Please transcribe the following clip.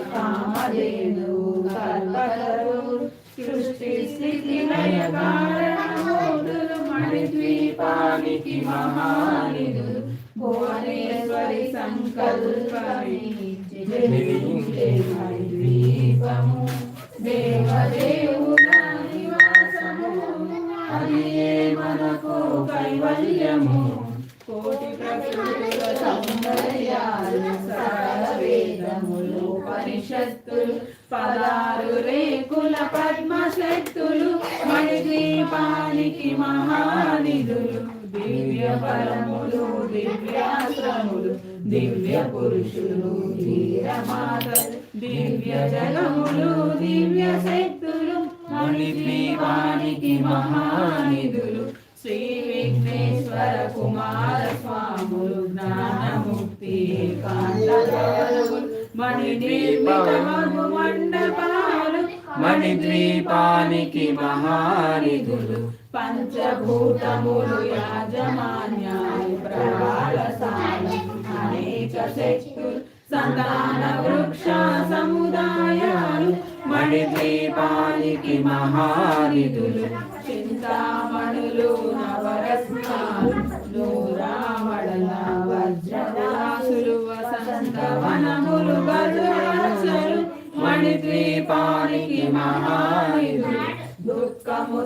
కామధేను కల్పతరు సృష్టి స్థితి లయ కారణమూర్తులు మణిద్వీపానికి మహానిధులు భువనేశ్వరి సంకల్పమే జనించే మణిద్వీపము దేవదేవుల నివాసము అది మనకు కైవల్యము కోటి ప్రకృతుల సౌందర్యాలు సకల వేదములు ఉపనిషత్తులు 16 రేకుల పద్మశక్తులు మణిద్వీపానికి మహానిధులు దివ్య బలములు దివ్యాశ్రములు దివ్య పురుషులు ధీరమాతలు దివ్య జగములు దివ్య శక్తులు మణిద్వీపానికి మహానిధులు శ్రీ విఘ్నేశ్వర కుమార స్వాములు జ్ఞానముక్తి ఏకాంతములు మణిద్వీప మండపాలు మణిద్వీపానికి మహానిధులు పంచభూతములు యాజమాన్యాలు ప్రవాళశాల అనేక శక్తులు సంతాన వృక్ష సముదాయాలు మణిద్వీపానికి మహానిధులు చింతామణులు నవరత్నాలు నూరామడల వజ్రరాసులు వసంత వనములు గరుడాసులు మణిద్వీపానికి మహానిధులు